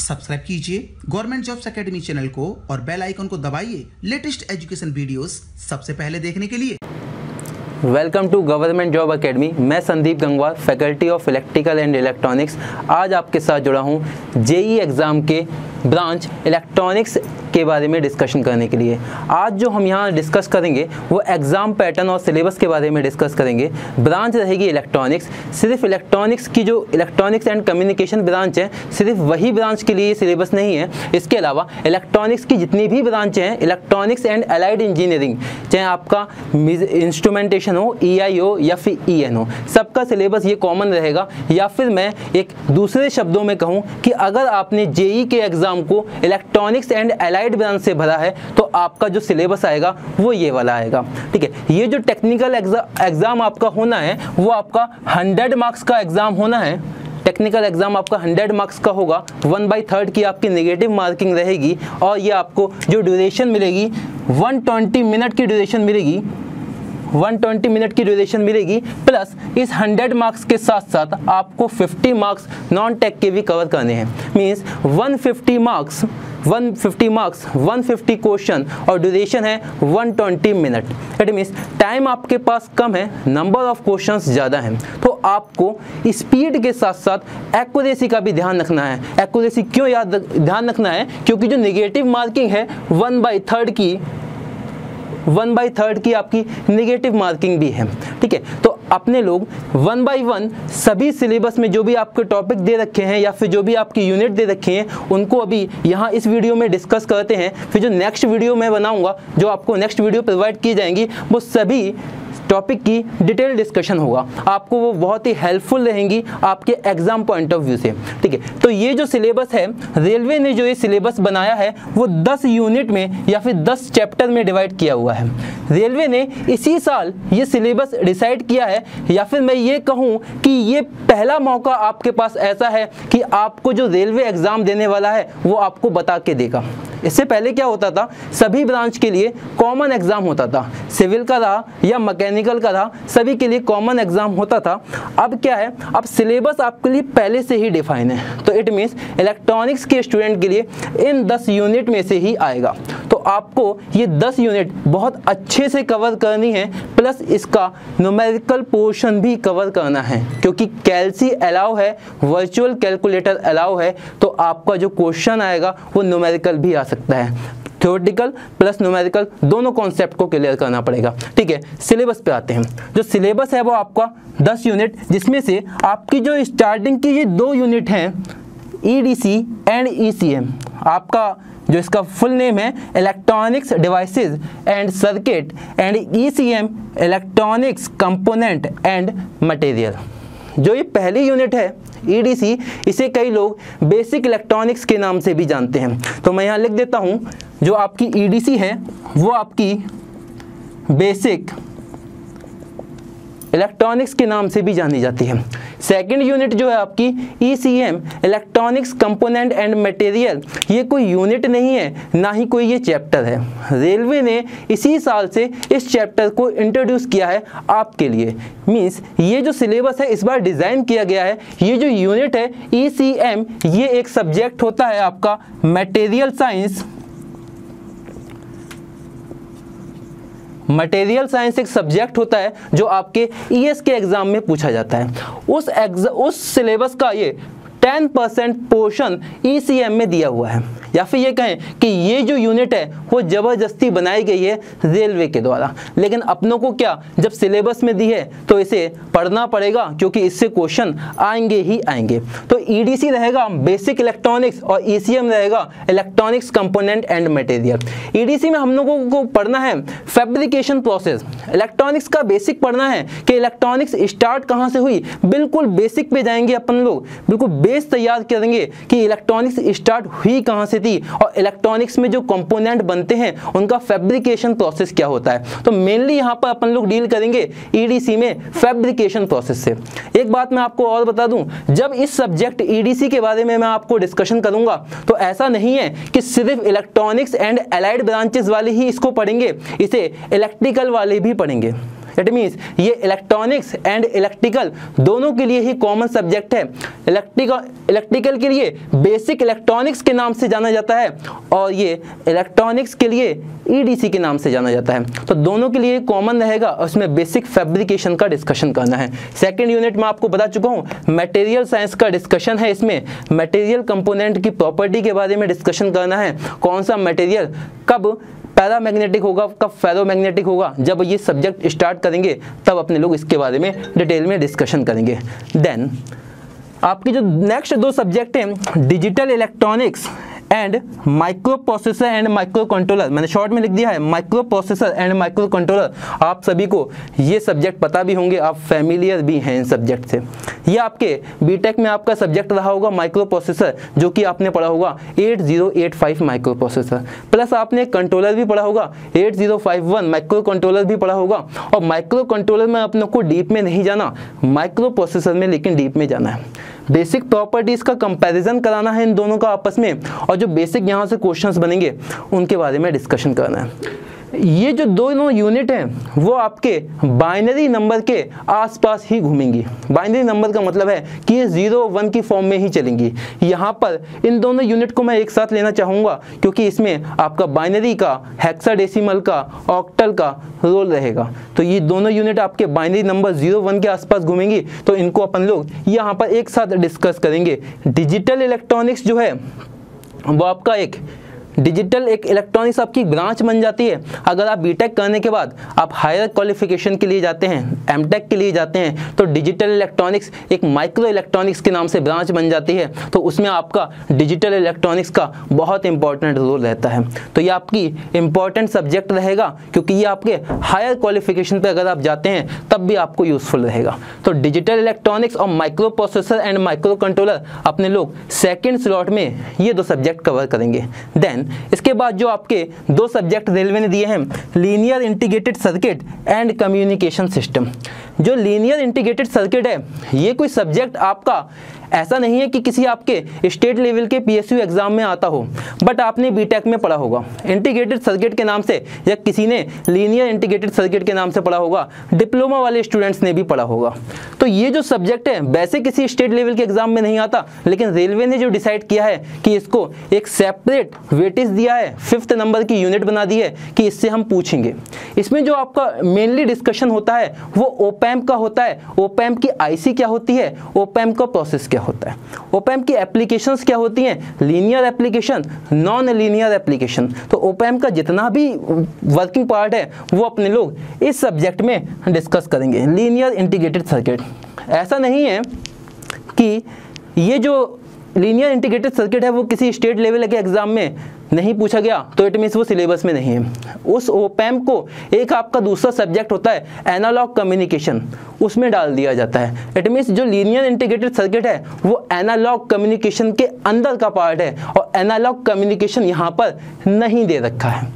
Subscribe कीजिए government jobs academy channel को और बेल आइकन को दबाइए लेटेस्ट एजुकेशन वीडियोस सबसे पहले देखने के लिए। Welcome to government job academy. मैं Sandeep Gangwar, faculty of electrical and electronics. आज आपके साथ जुड़ा हूँ जेई एग्ज़ाम के ब्रांच इलेक्ट्रॉनिक्स के बारे में डिस्कशन करने के लिए। आज जो हम यहाँ डिस्कस करेंगे वो एग्ज़ाम पैटर्न और सिलेबस के बारे में डिस्कस करेंगे। ब्रांच रहेगी इलेक्ट्रॉनिक्स। सिर्फ इलेक्ट्रॉनिक्स की जो इलेक्ट्रॉनिक्स एंड कम्युनिकेशन ब्रांच है, सिर्फ वही ब्रांच के लिए सिलेबस नहीं है। इसके अलावा इलेक्ट्रॉनिक्स की जितनी भी ब्रांचें हैं, इलेक्ट्रॉनिक्स एंड अलाइड इंजीनियरिंग, चाहे आपका इंस्ट्रूमेंटेशन हो, EI हो या फिर EN हो, सबका सिलेबस ये कॉमन रहेगा। या फिर मैं एक दूसरे शब्दों में कहूँ कि अगर आपने जेई के एग्ज़ाम को इलेक्ट्रॉनिक्स एंड अलाइड ब्रांच से भरा है तो आपका जो सिलेबस आएगा वो ये वाला आएगा। ठीक है, ये जो टेक्निकल एग्जाम आपका होना है वो आपका 100 मार्क्स का एग्जाम होना है। टेक्निकल एग्जाम आपका 100 मार्क्स का होगा। 1/3 की आपकी नेगेटिव मार्किंग रहेगी और ये आपको जो ड्यूरेशन मिलेगी 120 मिनट की ड्यूरेशन मिलेगी। 120 मिनट की ड्यूरेशन मिलेगी। प्लस इस 100 मार्क्स के साथ साथ आपको 50 मार्क्स नॉन टेक के भी कवर करने हैं। मीन्स 150 मार्क्स 150 क्वेश्चन और ड्यूरेशन है 120 मिनट। इट मीन्स टाइम आपके पास कम है, नंबर ऑफ क्वेश्चंस ज़्यादा हैं। तो आपको स्पीड के साथ साथ एक्यूरेसी का भी ध्यान रखना है। एक्यूरेसी क्यों ध्यान रखना है? क्योंकि जो नेगेटिव मार्किंग है 1/3 की आपकी नेगेटिव मार्किंग भी है। ठीक है, तो अपने लोग 1 by 1 सभी सिलेबस में जो भी आपके टॉपिक दे रखे हैं या फिर जो भी आपकी यूनिट दे रखे हैं उनको अभी यहाँ इस वीडियो में डिस्कस करते हैं। फिर जो नेक्स्ट वीडियो मैं बनाऊंगा, जो आपको नेक्स्ट वीडियो प्रोवाइड की जाएंगी, वो सभी टॉपिक की डिटेल डिस्कशन होगा। आपको वो बहुत ही हेल्पफुल रहेंगी आपके एग्जाम पॉइंट ऑफ व्यू से। ठीक है, तो ये जो सिलेबस है, रेलवे ने जो ये सिलेबस बनाया है वो 10 यूनिट में या फिर 10 चैप्टर में डिवाइड किया हुआ है। रेलवे ने इसी साल ये सिलेबस डिसाइड किया है, या फिर मैं ये कहूँ कि ये पहला मौका आपके पास ऐसा है कि आपको जो रेलवे एग्जाम देने वाला है वो आपको बता के देगा। इससे पहले क्या होता था, सभी ब्रांच के लिए कॉमन एग्जाम होता था, सिविल का रहा या मैकेनिकल का रहा, सभी के लिए कॉमन एग्जाम होता था। अब क्या है, अब सिलेबस आपके लिए पहले से ही डिफाइन है। तो इट मीन्स इलेक्ट्रॉनिक्स के स्टूडेंट के लिए इन 10 यूनिट में से ही आएगा। तो आपको ये 10 यूनिट बहुत अच्छे से कवर करनी है। प्लस इसका न्यूमेरिकल पोर्शन भी कवर करना है, क्योंकि कैलसी अलाउ है, वर्चुअल कैलकुलेटर अलाउ है। तो आपका जो क्वेश्चन आएगा वो न्यूमेरिकल भी आ सकता है। थ्योरेटिकल प्लस न्यूमेरिकल दोनों कॉन्सेप्ट को क्लियर करना पड़ेगा। ठीक है, सिलेबस पे आते हैं। जो सिलेबस है वो आपका 10 यूनिट, जिसमें से आपकी जो स्टार्टिंग की ये 2 यूनिट हैं, EDC एंड ECM, आपका जो इसका फुल नेम है electronics devices and circuit, and ECM electronics component and material. जो ये पहली यूनिट है EDC, इसे कई लोग बेसिक इलेक्ट्रॉनिक्स के नाम से भी जानते हैं। तो मैं यहाँ लिख देता हूँ, जो आपकी EDC है वो आपकी बेसिक इलेक्ट्रॉनिक्स के नाम से भी जानी जाती है। सेकंड यूनिट जो है आपकी ECM electronics component and material, ये कोई यूनिट नहीं है, ना ही कोई ये चैप्टर है। रेलवे ने इसी साल से इस चैप्टर को इंट्रोड्यूस किया है आपके लिए। मींस ये जो सिलेबस है इस बार डिज़ाइन किया गया है। ये जो यूनिट है ECM, ये एक सब्जेक्ट होता है आपका मटेरियल साइंस। मटेरियल साइंस एक सब्जेक्ट होता है जो आपके ES के एग्जाम में पूछा जाता है। उस सिलेबस का ये 10% पोर्शन ECM में दिया हुआ है। या फिर ये कहें कि ये जो यूनिट है वो ज़बरदस्ती बनाई गई है रेलवे के द्वारा। लेकिन अपनों को क्या, जब सिलेबस में दी है तो इसे पढ़ना पड़ेगा, क्योंकि इससे क्वेश्चन आएंगे ही आएंगे। तो EDC रहेगा बेसिक इलेक्ट्रॉनिक्स और ECM रहेगा electronics component and material. EDC में हम लोगों को पढ़ना है फैब्रिकेशन प्रोसेस। इलेक्ट्रॉनिक्स का बेसिक पढ़ना है कि इलेक्ट्रॉनिक्स स्टार्ट कहाँ से हुई, बिल्कुल बेसिक पे जाएंगे अपन लोग, बिल्कुल बेस तैयार करेंगे कि इलेक्ट्रॉनिक्स स्टार्ट हुई कहाँ से थी और इलेक्ट्रॉनिक्स में जो कंपोनेंट बनते हैं उनका फैब्रिकेशन प्रोसेस क्या होता है। तो मेनली यहाँ पर अपन लोग डील करेंगे EDC में फैब्रिकेशन प्रोसेस से। एक बात मैं आपको और बता दूं, जब इस सब्जेक्ट EDC के बारे में मैं आपको डिस्कशन करूंगा तो ऐसा नहीं है कि सिर्फ इलेक्ट्रॉनिक्स एंड अलाइड ब्रांचेस वाले ही इसको पढ़ेंगे, इसे इलेक्ट्रिकल वाले भी पढ़ेंगे। इट मीन्स ये इलेक्ट्रॉनिक्स एंड इलेक्ट्रिकल दोनों के लिए ही कॉमन सब्जेक्ट है। इलेक्ट्रिकल के लिए बेसिक इलेक्ट्रॉनिक्स के नाम से जाना जाता है और ये इलेक्ट्रॉनिक्स के लिए EDC के नाम से जाना जाता है। तो दोनों के लिए कॉमन रहेगा और उसमें बेसिक फैब्रिकेशन का डिस्कशन करना है। सेकंड यूनिट में आपको बता चुका हूँ मटेरियल साइंस का डिस्कशन है। इसमें मटेरियल कंपोनेंट की प्रॉपर्टी के बारे में डिस्कशन करना है, कौन सा मटेरियल कब पैरामैग्नेटिक होगा कब फेरोमैग्नेटिक होगा। जब ये सब्जेक्ट स्टार्ट करेंगे तब अपने लोग इसके बारे में डिटेल में डिस्कशन करेंगे। देन आपके जो नेक्स्ट दो सब्जेक्ट हैं digital electronics and micro processor and micro controller, मैंने शॉर्ट में लिख दिया है micro processor and micro controller. आप सभी को ये सब्जेक्ट पता भी होंगे, आप फैमिलियर भी हैं इन सब्जेक्ट से। ये आपके बीटेक में आपका सब्जेक्ट रहा होगा माइक्रो प्रोसेसर, जो कि आपने पढ़ा होगा 8085 माइक्रो प्रोसेसर, प्लस आपने कंट्रोलर भी पढ़ा होगा 8051 माइक्रो कंट्रोलर भी पढ़ा होगा। और माइक्रो कंट्रोलर में अपने को डीप में नहीं जाना, माइक्रो प्रोसेसर में लेकिन डीप में जाना है। बेसिक प्रॉपर्टीज का कंपैरिजन कराना है इन दोनों का आपस में, और जो बेसिक यहाँ से क्वेश्चंस बनेंगे उनके बारे में डिस्कशन करना है। ये जो दोनों यूनिट हैं वो आपके बाइनरी नंबर के आसपास ही घूमेंगी। बाइनरी नंबर का मतलब है कि ये 0 1 की फॉर्म में ही चलेंगी। यहाँ पर इन दोनों यूनिट को मैं एक साथ लेना चाहूँगा क्योंकि इसमें आपका बाइनरी का, हेक्साडेसिमल का, ऑक्टल का रोल रहेगा। तो ये दोनों यूनिट आपके बाइनरी नंबर 0 1 के आसपास घूमेंगी, तो इनको अपन लोग यहाँ पर एक साथ डिस्कस करेंगे। डिजिटल इलेक्ट्रॉनिक्स जो है वो आपका एक डिजिटल एक इलेक्ट्रॉनिक्स आपकी ब्रांच बन जाती है। अगर आप बीटेक करने के बाद आप हायर क्वालिफिकेशन के लिए जाते हैं, एमटेक के लिए जाते हैं, तो डिजिटल इलेक्ट्रॉनिक्स एक माइक्रो इलेक्ट्रॉनिक्स के नाम से ब्रांच बन जाती है। तो उसमें आपका डिजिटल इलेक्ट्रॉनिक्स का बहुत इंपॉर्टेंट रोल रहता है। तो ये आपकी इंपॉर्टेंट सब्जेक्ट रहेगा क्योंकि ये आपके हायर क्वालिफिकेशन पर अगर आप जाते हैं तब भी आपको यूजफुल रहेगा। तो डिजिटल इलेक्ट्रॉनिक्स और micro processor and micro controller अपने लोग सेकेंड स्लॉट में ये दो सब्जेक्ट कवर करेंगे। देन इसके बाद जो आपके दो सब्जेक्ट रेलवे ने दिए हैं linear integrated circuit and communication system. जो लीनियर इंटीग्रेटेड सर्किट है ये कोई सब्जेक्ट आपका ऐसा नहीं है कि किसी आपके स्टेट लेवल के PSU एग्जाम में आता हो, बट आपने बीटेक में पढ़ा होगा इंटीग्रेटेड सर्किट के नाम से, या किसी ने लीनियर इंटीग्रेटेड सर्किट के नाम से पढ़ा होगा, डिप्लोमा वाले स्टूडेंट्स ने भी पढ़ा होगा। तो ये जो सब्जेक्ट है वैसे किसी स्टेट लेवल के एग्जाम में नहीं आता, लेकिन रेलवे ने जो डिसाइड किया है कि इसको एक सेपरेट वेटेज दिया है, 5th नंबर की यूनिट बना दी है कि इससे हम पूछेंगे। इसमें जो आपका मेनली डिस्कशन होता है वो ओपैम्प का होता है। ओपैम्प की IC क्या होती है, ओपैम्प का प्रोसेस क्या होता है, ओपैम्प की एप्लीकेशंस क्या होती हैं, linear application, non linear application. तो ओपैम्प का जितना भी वर्किंग पार्ट है वो अपने लोग इस सब्जेक्ट में डिस्कस करेंगे। लीनियर इंटीग्रेटेड सर्किट, ऐसा नहीं है कि ये जो लीनियर इंटीग्रेटेड सर्किट है वो किसी स्टेट लेवल के एग्जाम में नहीं पूछा गया तो इट मीन्स वो सिलेबस में नहीं है। उस ओपैम्प को एक आपका दूसरा सब्जेक्ट होता है एनालॉग कम्युनिकेशन, उसमें डाल दिया जाता है। इट मीन्स जो लीनियर इंटीग्रेटेड सर्किट है वो एनालॉग कम्युनिकेशन के अंदर का पार्ट है और एनालॉग कम्युनिकेशन यहाँ पर नहीं दे रखा है।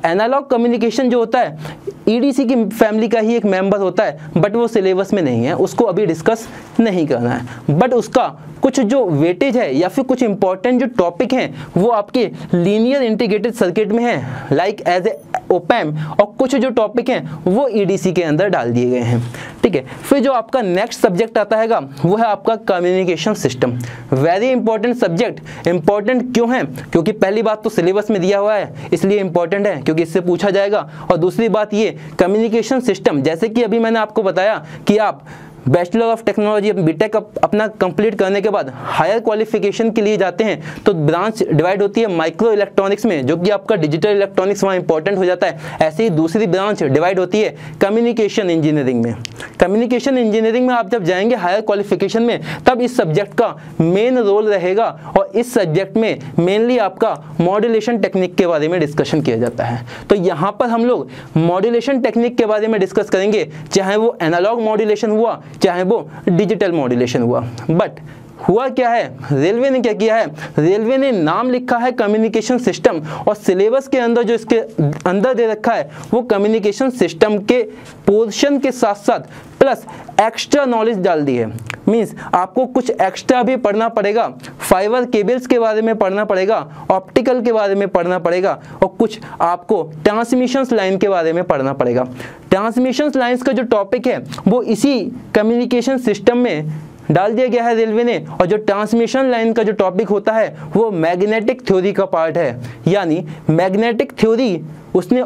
एनालॉग कम्युनिकेशन जो होता है EDC की फैमिली का ही एक मेंबर होता है, बट वो सिलेबस में नहीं है, उसको अभी डिस्कस नहीं करना है। बट उसका कुछ जो वेटेज है या फिर कुछ इंपॉर्टेंट जो टॉपिक हैं वो आपके लीनियर इंटीग्रेटेड सर्किट में है, लाइक एज ए ओपैम्प, और कुछ जो टॉपिक हैं वो EDC के अंदर डाल दिए गए हैं। ठीक है, फिर जो आपका नेक्स्ट सब्जेक्ट आता है वो है आपका communication system. Very important subject. Important क्यों है? क्योंकि पहली बात तो सिलेबस में दिया हुआ है इसलिए इंपॉर्टेंट है क्योंकि इससे पूछा जाएगा, और दूसरी बात ये कम्युनिकेशन सिस्टम, जैसे कि अभी मैंने आपको बताया कि आप बैचलर ऑफ टेक्नोलॉजी बीटेक अपना कंप्लीट करने के बाद हायर क्वालिफिकेशन के लिए जाते हैं तो ब्रांच डिवाइड होती है माइक्रो इलेक्ट्रॉनिक्स में, जो कि आपका डिजिटल इलेक्ट्रॉनिक्स वहाँ इंपॉर्टेंट हो जाता है। ऐसे ही दूसरी ब्रांच डिवाइड होती है कम्युनिकेशन इंजीनियरिंग में। कम्युनिकेशन इंजीनियरिंग में आप जब जाएंगे हायर क्वालिफिकेशन में तब इस सब्जेक्ट का मेन रोल रहेगा, और इस सब्जेक्ट में मेनली आपका मॉड्यूलेशन टेक्निक के बारे में डिस्कशन किया जाता है। तो यहाँ पर हम लोग मॉड्यूलेशन टेक्निक के बारे में डिस्कस करेंगे, चाहे वो एनालॉग मॉड्यूलेशन हुआ चाहे वो डिजिटल मॉड्यूलेशन हुआ। बट हुआ क्या है, रेलवे ने क्या किया है, रेलवे ने नाम लिखा है कम्युनिकेशन सिस्टम, और सिलेबस के अंदर जो इसके अंदर दे रखा है वो कम्युनिकेशन सिस्टम के पोर्शन के साथ साथ प्लस एक्स्ट्रा नॉलेज डाल दी है। मीन्स आपको कुछ एक्स्ट्रा भी पढ़ना पड़ेगा, फाइबर केबल्स के बारे में पढ़ना पड़ेगा, ऑप्टिकल के बारे में पढ़ना पड़ेगा और कुछ आपको ट्रांसमिशन लाइन के बारे में पढ़ना पड़ेगा। ट्रांसमिशन लाइन्स का जो टॉपिक है वो इसी कम्युनिकेशन सिस्टम में डाल दिया गया है रेलवे ने, और जो ट्रांसमिशन लाइन का जो टॉपिक होता है वो मैग्नेटिक थ्योरी का पार्ट है। यानी मैग्नेटिक थ्योरी उसने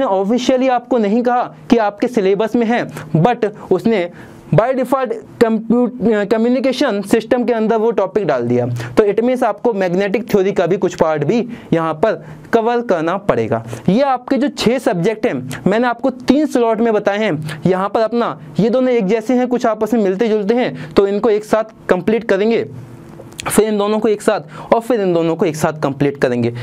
ऑफिशियली आपको नहीं कहा कि आपके सिलेबस में है, बट उसने बाय डिफ़ॉल्ट कम्युनिकेशन सिस्टम के अंदर वो टॉपिक डाल दिया। तो इट मीन्स आपको मैग्नेटिक थ्योरी का भी कुछ पार्ट भी यहाँ पर कवर करना पड़ेगा। ये आपके जो 6 सब्जेक्ट हैं मैंने आपको 3 स्लॉट में बताए हैं। यहाँ पर अपना ये दोनों एक जैसे हैं, कुछ आपस में मिलते जुलते हैं, तो इनको एक साथ कंप्लीट करेंगे, फिर इन दोनों को एक साथ, और फिर इन दोनों को एक साथ कंप्लीट करेंगे।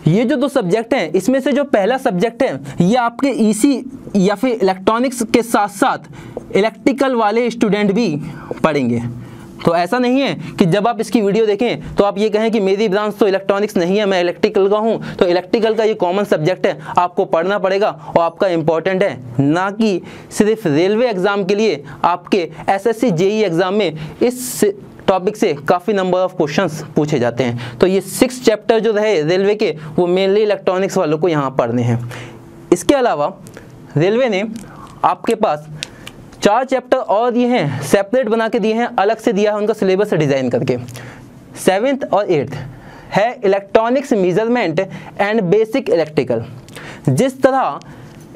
ये जो 2 सब्जेक्ट हैं इसमें से जो पहला सब्जेक्ट है ये आपके ईसी या फिर इलेक्ट्रॉनिक्स के साथ साथ इलेक्ट्रिकल वाले स्टूडेंट भी पढ़ेंगे। तो ऐसा नहीं है कि जब आप इसकी वीडियो देखें तो आप ये कहें कि मेरी ब्रांच तो इलेक्ट्रॉनिक्स नहीं है, मैं इलेक्ट्रिकल का हूँ। तो इलेक्ट्रिकल का ये कॉमन सब्जेक्ट है, आपको पढ़ना पड़ेगा और आपका इम्पॉर्टेंट है, ना कि सिर्फ रेलवे एग्ज़ाम के लिए। आपके एसएससी जेईई एग्ज़ाम में इस टॉपिक से काफ़ी नंबर ऑफ क्वेश्चंस पूछे जाते हैं। तो ये 6 चैप्टर जो रहे रेलवे के वो मेनली इलेक्ट्रॉनिक्स वालों को यहाँ पढ़ने हैं। इसके अलावा रेलवे ने आपके पास 4 चैप्टर और दिए हैं, सेपरेट बना के दिए हैं, अलग से दिया है उनका सिलेबस डिज़ाइन करके। 7th और 8th है electronics measurement and basic electrical. जिस तरह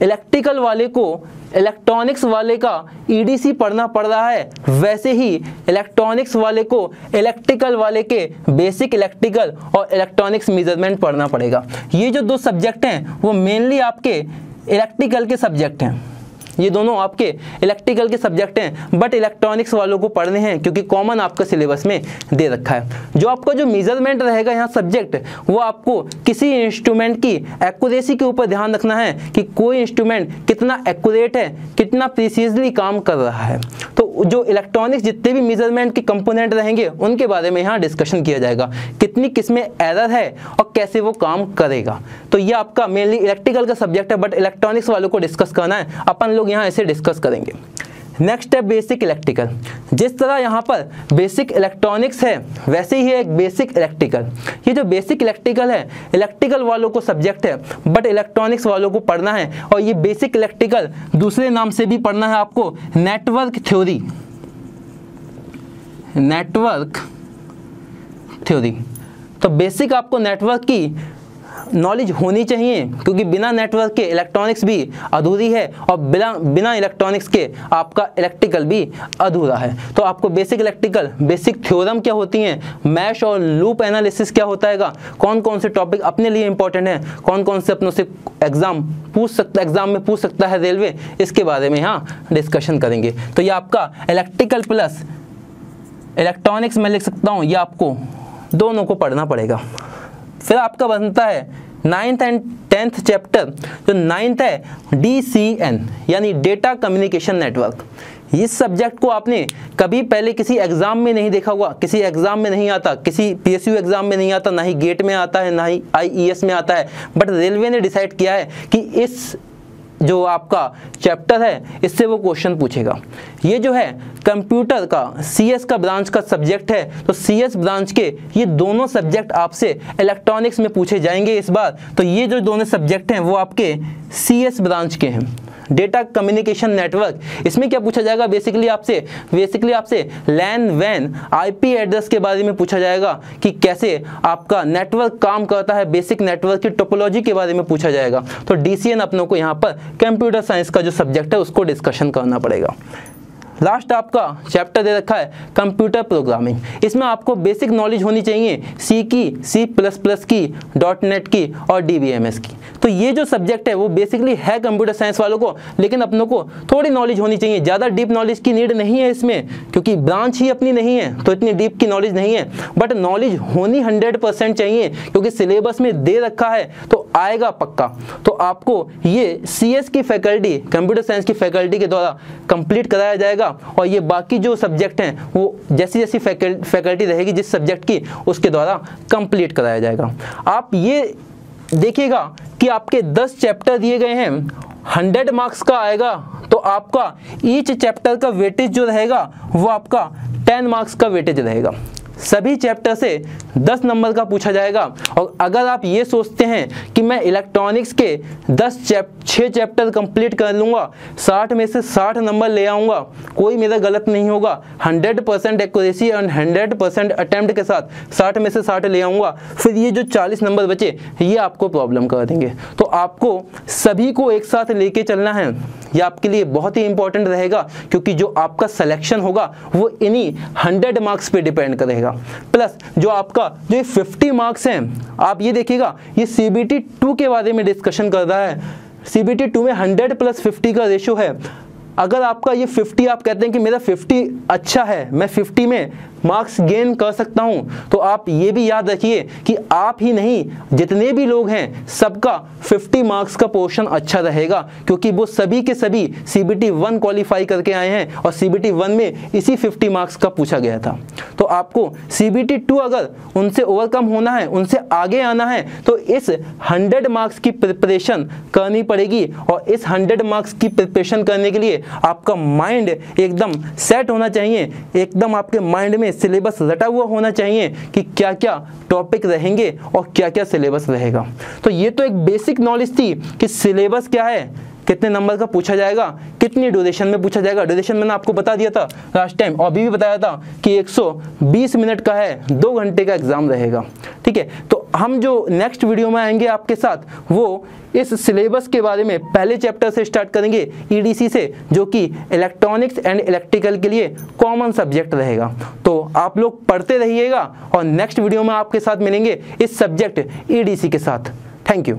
इलेक्ट्रिकल वाले को इलेक्ट्रॉनिक्स वाले का ईडीसी पढ़ना पड़ रहा है, वैसे ही इलेक्ट्रॉनिक्स वाले को इलेक्ट्रिकल वाले के बेसिक इलेक्ट्रिकल और इलेक्ट्रॉनिक्स मेजरमेंट पढ़ना पड़ेगा। ये जो 2 सब्जेक्ट हैं वो मेनली आपके इलेक्ट्रिकल के सब्जेक्ट हैं, ये दोनों आपके इलेक्ट्रिकल के सब्जेक्ट हैं, बट इलेक्ट्रॉनिक्स वालों को पढ़ने हैं क्योंकि कॉमन आपका सिलेबस में दे रखा है। जो आपका जो मेजरमेंट रहेगा यहाँ सब्जेक्ट, वो आपको किसी इंस्ट्रूमेंट की एक्यूरेसी के ऊपर ध्यान रखना है कि कोई इंस्ट्रूमेंट कितना एक्यूरेट है, कितना प्रिसीजली काम कर रहा है। तो जो इलेक्ट्रॉनिक्स जितने भी मेजरमेंट के कंपोनेंट रहेंगे उनके बारे में यहाँ डिस्कशन किया जाएगा, कितनी किसमें एरर है और कैसे वो काम करेगा। तो ये आपका मेनली इलेक्ट्रिकल का सब्जेक्ट है, बट इलेक्ट्रॉनिक्स वालों को डिस्कस करना है, अपन लोग यहाँ ऐसे डिस्कस करेंगे। नेक्स्ट है बेसिक इलेक्ट्रिकल। जिस तरह यहाँ पर बेसिक इलेक्ट्रॉनिक्स है वैसे ही है एक बेसिक इलेक्ट्रिकल। ये जो बेसिक इलेक्ट्रिकल है इलेक्ट्रिकल वालों को सब्जेक्ट है, बट इलेक्ट्रॉनिक्स वालों को पढ़ना है। और ये बेसिक इलेक्ट्रिकल दूसरे नाम से भी पढ़ना है आपको, नेटवर्क थ्योरी। नेटवर्क थ्योरी तो बेसिक आपको नेटवर्क की नॉलेज होनी चाहिए, क्योंकि बिना नेटवर्क के इलेक्ट्रॉनिक्स भी अधूरी है और बिना इलेक्ट्रॉनिक्स के आपका इलेक्ट्रिकल भी अधूरा है। तो आपको बेसिक इलेक्ट्रिकल, बेसिक थ्योरम क्या होती हैं, मैश और लूप एनालिसिस क्या होता है, कौन कौन से टॉपिक अपने लिए इंपॉर्टेंट है, कौन कौन से अपनों से एग्जाम में पूछ सकता है रेलवे, इसके बारे में यहाँ डिस्कशन करेंगे। तो ये आपका इलेक्ट्रिकल प्लस इलेक्ट्रॉनिक्स मैं लिख सकता हूँ, ये आपको दोनों को पढ़ना पड़ेगा। फिर आपका बनता है 9th एंड 10th चैप्टर। जो 9th है DCN यानी डेटा कम्युनिकेशन नेटवर्क। इस सब्जेक्ट को आपने कभी पहले किसी एग्ज़ाम में नहीं देखा होगा, किसी एग्ज़ाम में नहीं आता, किसी PSU एग्ज़ाम में नहीं आता, ना ही गेट में आता है, ना ही IES में आता है। बट रेलवे ने डिसाइड किया है कि इस जो आपका चैप्टर है इससे वो क्वेश्चन पूछेगा। ये जो है कंप्यूटर का CS का ब्रांच का सब्जेक्ट है, तो CS ब्रांच के ये दोनों सब्जेक्ट आपसे इलेक्ट्रॉनिक्स में पूछे जाएंगे इस बार। तो ये जो दोनों सब्जेक्ट हैं वो आपके CS ब्रांच के हैं। डेटा कम्युनिकेशन नेटवर्क, इसमें क्या पूछा जाएगा बेसिकली आपसे लैन वैन IP एड्रेस के बारे में पूछा जाएगा कि कैसे आपका नेटवर्क काम करता है, बेसिक नेटवर्क की टोपोलॉजी के बारे में पूछा जाएगा। तो DCN अपनों को यहाँ पर कंप्यूटर साइंस का जो सब्जेक्ट है उसको डिस्कशन करना पड़ेगा। लास्ट आपका चैप्टर दे रखा है कंप्यूटर प्रोग्रामिंग। इसमें आपको बेसिक नॉलेज होनी चाहिए C की, C++ की, .NET की और DBMS की। तो ये जो सब्जेक्ट है वो बेसिकली है कंप्यूटर साइंस वालों को, लेकिन अपनों को थोड़ी नॉलेज होनी चाहिए। ज़्यादा डीप नॉलेज की नीड नहीं है इसमें, क्योंकि ब्रांच ही अपनी नहीं है तो इतनी डीप की नॉलेज नहीं है। बट नॉलेज होनी 100% चाहिए, क्योंकि सिलेबस में दे रखा है तो आएगा पक्का। तो आपको ये CS की फैकल्टी, कंप्यूटर साइंस की फैकल्टी के द्वारा कंप्लीट कराया जाएगा, और ये बाकी जो सब्जेक्ट हैं वो जैसी जैसी फैकल्टी रहेगी जिस सब्जेक्ट की, उसके द्वारा कंप्लीट कराया जाएगा। आप ये देखिएगा कि आपके 10 चैप्टर दिए गए हैं 100 मार्क्स का आएगा तो आपका ईच चैप्टर का वेटेज जो रहेगा वो आपका 10 मार्क्स का वेटेज रहेगा। सभी चैप्टर से 10 नंबर का पूछा जाएगा। और अगर आप ये सोचते हैं कि मैं इलेक्ट्रॉनिक्स के 6 चैप्टर कंप्लीट कर लूँगा, 60 में से 60 नंबर ले आऊँगा, कोई मेरा गलत नहीं होगा, 100% एक्यूरेसी और 100% अटेम्प्ट के साथ 60 में से 60 ले आऊँगा, फिर ये जो 40 नंबर बचे ये आपको प्रॉब्लम कर देंगे। तो आपको सभी को एक साथ लेके चलना है, ये आपके लिए बहुत ही इंपॉर्टेंट रहेगा, क्योंकि जो आपका सिलेक्शन होगा वो इन्हीं 100 मार्क्स पे डिपेंड करेगा। प्लस जो आपका जो 50 मार्क्स हैं, आप ये देखिएगा ये CBT 2 के बारे में डिस्कशन कर रहा है। CBT 2 में 100 + 50 का रेशो है। अगर आपका ये 50, आप कहते हैं कि मेरा 50 अच्छा है, मैं 50 में मार्क्स गेन कर सकता हूं, तो आप ये भी याद रखिए कि आप ही नहीं, जितने भी लोग हैं सबका 50 मार्क्स का पोर्शन अच्छा रहेगा, क्योंकि वो सभी के सभी CBT 1 क्वालिफाई करके आए हैं और CBT 1 में इसी 50 मार्क्स का पूछा गया था। तो आपको CBT 2 अगर उनसे ओवरकम होना है, उनसे आगे आना है, तो इस 100 मार्क्स की प्रिपरेशन करनी पड़ेगी। और इस 100 मार्क्स की प्रिपरेशन करने के लिए आपका माइंड एकदम सेट होना चाहिए, एकदम आपके माइंड में सिलेबस रटा हुआ होना चाहिए कि क्या क्या टॉपिक रहेंगे और क्या क्या सिलेबस रहेगा। तो ये तो एक बेसिक नॉलेज थी कि सिलेबस क्या है, कितने नंबर का पूछा जाएगा, कितनी ड्यूरेशन में पूछा जाएगा। ड्यूरेशन मैंने आपको बता दिया था लास्ट टाइम, और अभी भी बताया था कि 120 मिनट का है, 2 घंटे का एग्जाम रहेगा। ठीक है, तो हम जो नेक्स्ट वीडियो में आएंगे आपके साथ वो इस सिलेबस के बारे में पहले चैप्टर से स्टार्ट करेंगे, EDC से, जो कि इलेक्ट्रॉनिक्स एंड इलेक्ट्रिकल के लिए कॉमन सब्जेक्ट रहेगा। तो आप लोग पढ़ते रहिएगा और नेक्स्ट वीडियो में आपके साथ मिलेंगे इस सब्जेक्ट EDC के साथ। Thank you.